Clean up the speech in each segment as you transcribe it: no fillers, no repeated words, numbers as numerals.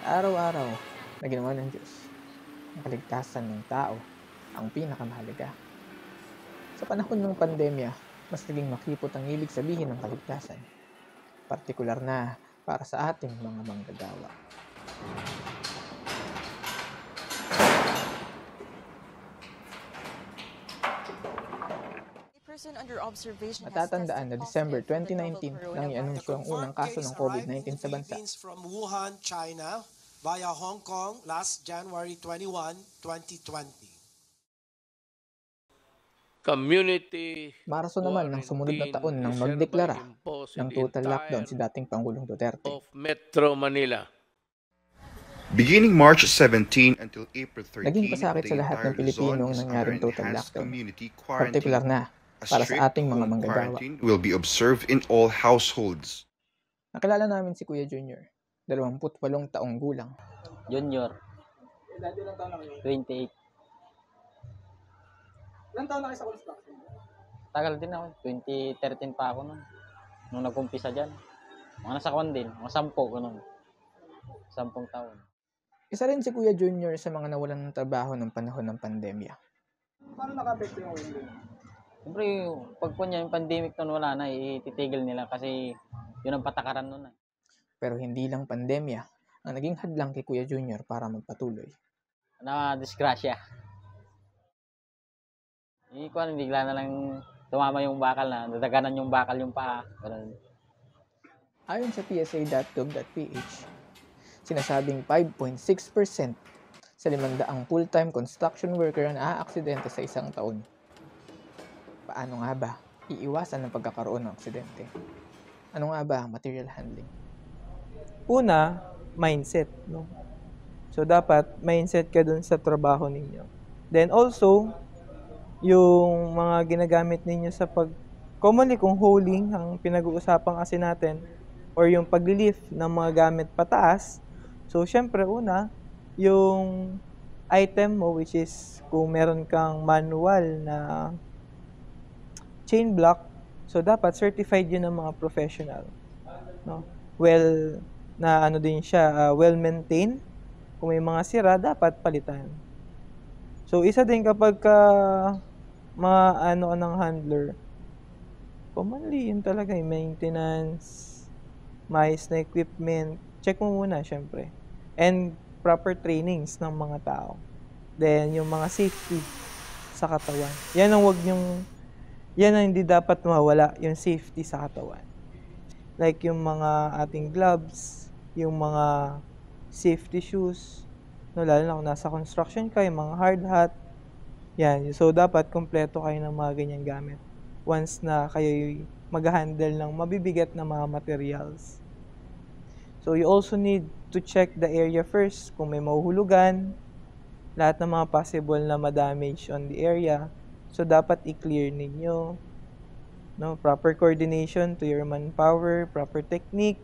Araw-araw na ginawa ng Diyos, ang kaligtasan ng tao ang pinakamahalaga. Sa panahon ng pandemya, mas naging makipot ang ibig sabihin ng kaligtasan, partikular na para sa ating mga manggagawa. Matatandaan na December 2019 nang i-anunsyo ang unang kaso ng COVID-19 sa bansa. From Wuhan, China, via Hong Kong last January 21, 2020. Marso naman ng sumunod na taon nang magdeklara ng total lockdown si dating Pangulong Duterte. Metro Manila. Beginning March 17 until April 13, naging pasakit sa lahat ng Pilipino ang nangyaring total lockdown, partikular na para sa ating mga manggagawa. Will be observed in all households. Nakilala namin si Kuya Junior, 28 taong gulang. Junior, 28. Ilang taon na kayo sa construction? Tagal din ako, 2013 pa ako nun. Nung nag-umpisa dyan. Mga nasa kwan din, mga 10 ganun. 10 taon. Isa rin si Kuya Junior sa mga nawalan ng trabaho ng panahon ng pandemya. Paano nakapekto yung window? Siyempre, pag po niya yung pandemic nun wala na, ititigil nila kasi yun ang patakaran nun. Pero hindi lang pandemya ang naging hadlang kay Kuya Junior para magpatuloy. Na-disgrasya. Kung bigla na lang tumama yung bakal na, nadaganan yung bakal yung paa. Ayon sa psa.gov.ph, sinasabing 5.6% sa 500 full-time construction worker ang naaaksidente sa isang taon. Paano nga ba iiwasan ang pagkakaroon ng aksidente? Ano nga ba ang material handling? Una, mindset, no? So dapat mindset ka dun sa trabaho ninyo. Then also, yung mga ginagamit ninyo sa commonly kung hauling ang pinag-uusapan kasi natin or yung pag-lift ng mga gamit pataas. So syempre una, yung item mo which is kung meron kang manual na chain block, so dapat certified yun ng mga professional, no? Well na din siya, well maintained. Kung may mga sira, dapat palitan. So isa din kapag mga ng handler, commonly yun talaga yung maintenance, mais na equipment, check mo muna syempre. And proper trainings ng mga tao. Then yung mga safety sa katawan. Yan ang hindi dapat mawala, yung safety sa katawan. Like yung mga ating gloves, yung mga safety shoes, no, lalo na kung nasa construction ka, yung mga hard hat. Yan, so dapat kompleto kayo ng mga ganyang gamit once na kayo mag-handle ng mabibigat na mga materials. So you also need to check the area first kung may mahuhulugan, lahat ng mga possible na ma-damage on the area. So dapat i-clear ninyo, no, proper coordination to your manpower, proper technique,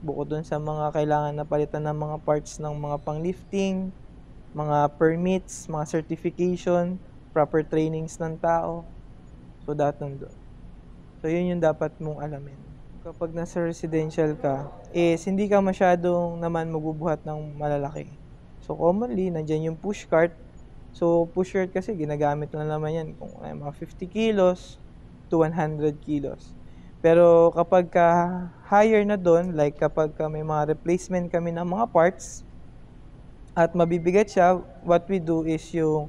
bukod dun sa mga kailangan na palitan ng mga parts ng mga pang-lifting, mga permits, mga certification, proper trainings ng tao. So that nandun. So yun yung dapat mong alamin. Kapag nasa residential ka, hindi ka masyadong naman magbubuhat ng malalaki. So commonly, nandyan yung push cart. So push cart kasi ginagamit na naman yan kung ay mga 50 kilos to 100 kilos. Pero kapag higher na doon, like kapag may mga replacement kami ng mga parts at mabibigat siya, what we do is yung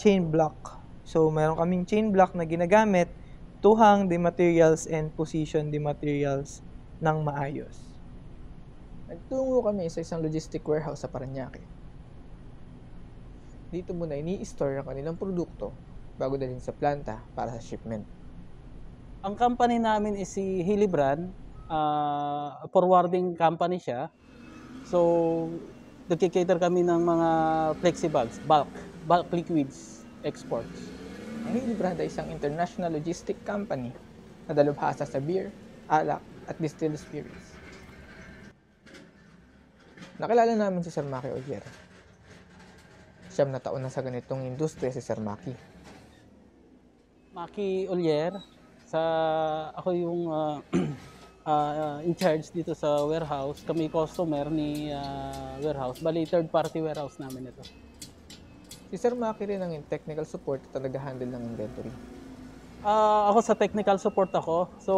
chain block. So meron kaming chain block na ginagamit to hang the materials and position the materials ng maayos. Nagtungo kami sa isang logistic warehouse sa Parañaque. Dito muna ini-store ang kanilang produkto bago dalhin sa planta para sa shipment. Ang company namin is si Hillebrand, forwarding company siya. So, nagkikater kami ng mga flexibags, bulk liquids, exports. Ang Hillebrand ay isang international logistic company na dalubhasa sa beer, alak at distilled spirits. Nakilala namin si Sir Maki Ogier. 7 na taon na sa ganitong industriya si Sir Maki. Maki Olier, ako yung in charge dito sa warehouse. Kami customer ni warehouse. Bali, third party warehouse namin ito. Si Sir Maki rin ang technical support at nag-handle ng inventory. Ako sa technical support ako. So,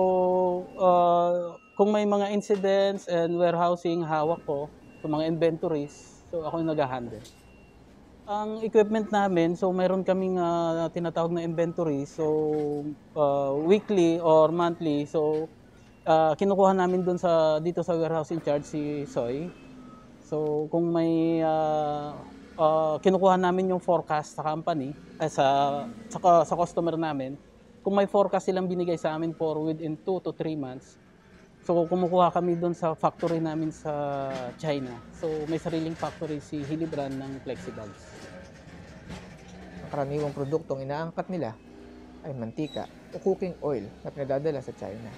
kung may mga incidents and warehousing, hawak ko. So, mga inventories, so ako yung nag-handle. Ang equipment namin, so mayroon kaming tinatawag na inventory. So, weekly or monthly. So, kinukuha namin dito sa warehouse in charge si Soy. So, kung may kinukuha namin yung forecast sa company, sa customer namin. Kung may forecast silang binigay sa amin for within 2 to 3 months, so kumukuha kami doon sa factory namin sa China. So may sariling factory si Hilibran ng Flexibags. Ang karaniwang produktong inaangkat nila ay mantika o cooking oil na pinadadala sa China.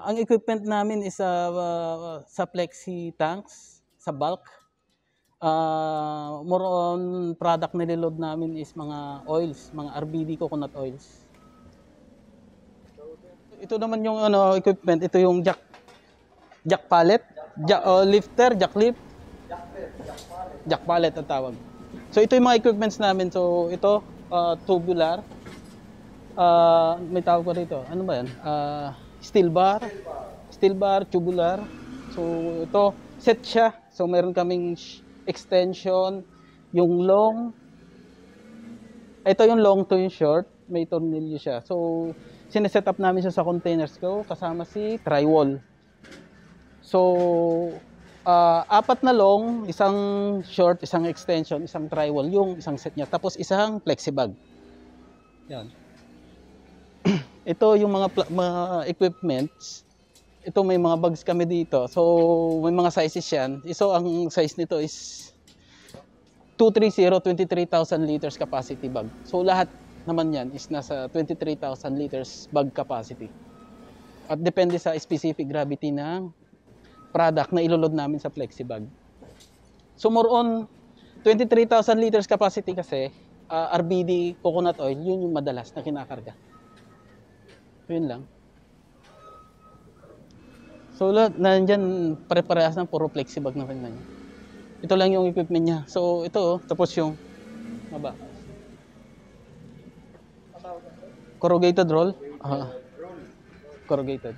Ang equipment namin is sa Flexi tanks, sa bulk. More on product na niload namin is mga oils, mga RBD coconut oils. Ito naman yung equipment, ito yung jack pallet, lifter, jack lift. Jack pallet ang tawag. So ito yung mga equipments namin. So ito tubular. May tawag ko dito. Ano ba 'yan? Steel bar, tubular. So ito set siya. So meron kaming extension, yung long. Ito yung long to yung short, may tornilyo siya. So sineset up namin siya sa containers ko kasama si drywall. So 4 na long, isang short, isang extension, isang drywall, yung isang set niya. Tapos isang flexibag. Yan. Ito yung mga equipments. Ito may mga bags kami dito. So may mga sizes yan. So ang size nito is 230, 23,000 liters capacity bag. So lahat naman yan is nasa 23,000 liters bag capacity. At depende sa specific gravity ng product na iloload namin sa flexibag. So more on 23,000 liters capacity kasi RBD coconut oil, yun yung madalas na kinakarga. Yun lang. So lahat nandyan pare-parehas ng puro flexibag na rin na niya. Ito lang yung equipment niya. So ito, tapos yung maba. Corrugated roll. Corrugated.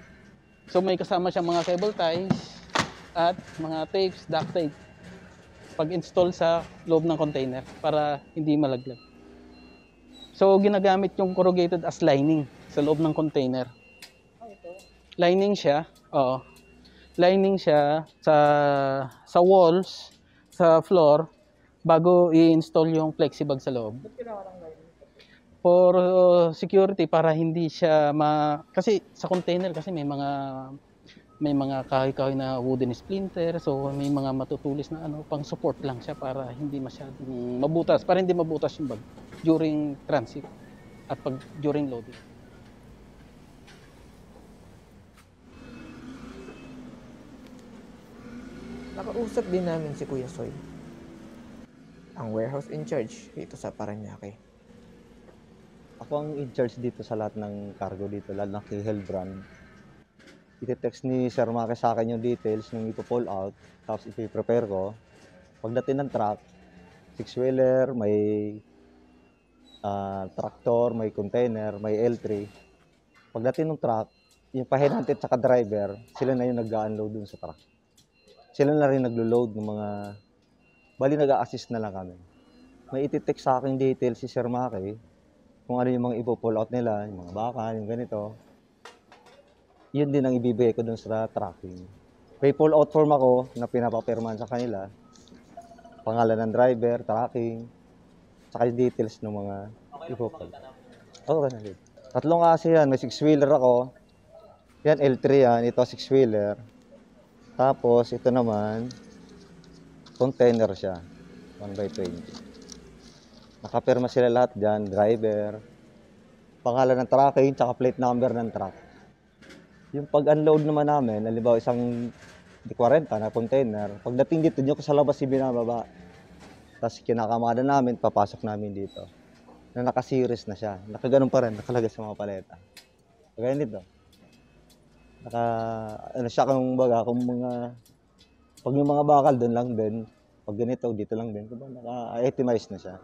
So may kasama siyang mga cable ties at mga tapes, duct tape. Pag-install sa loob ng container para hindi malaglag. So ginagamit yung corrugated as lining sa loob ng container. Lining siya. Oo. Lining siya sa walls, sa floor bago i-install yung flexibag sa loob. For security para hindi siya kasi sa container kasi may mga kahoy-kahoy na wooden splinter, so may mga matutulis na pang support lang siya para hindi masyadong mabutas, para hindi mabutas yung bag during transit at during loading. Nakausap din namin si Kuya Soy, ang warehouse in charge dito sa Parañaque. Ako ang in charge dito sa lahat ng cargo dito, lalo na kay Hilibran. Iti-text ni Sir Maki sa akin yung details nung ipo-pull out, tapos ipi-prepare ko. Pagdating ng truck, 6-wheeler, may tractor, may container, may L3. Pagdating ng truck, yung pahinantit at driver, sila na yung nag-unload dun sa truck. Sila na rin naglo-load ng mga... Bali, nag-a-assist na lang kami. May iti-text sa akin details si Sir Maki, kung ano yung mga ipo-pull out nila, yung mga baka, yung ganito. Yun din ang ibibigay ko dun sa tracking. May pull out form ako na pinapapirman sa kanila. Pangalan ng driver, tracking, saka yung details ng mga ipo-pull. Okay na din. Tatlong kasi yan, may 6-wheeler ako. Yan, L3 yan, ito 6-wheeler. Tapos, ito naman, container siya, 1x20. Nakapirma sila lahat dyan, driver, pangalan ng tracking, tsaka plate number ng truck. Yung pag-unload naman namin, halimbawa isang 40 na container, pagdating dito, dyan ko sa labas binababa. Tapos kinakamada namin, papasok namin dito. Na naka-series na siya. Nakaganon pa rin, nakalagay sa mga paleta. Kagaya nito. Naka, ano siya kung baga, kung mga, pag yung mga bakal doon lang din, pag ganito, dito lang din, kumbaga naka-itemize na siya.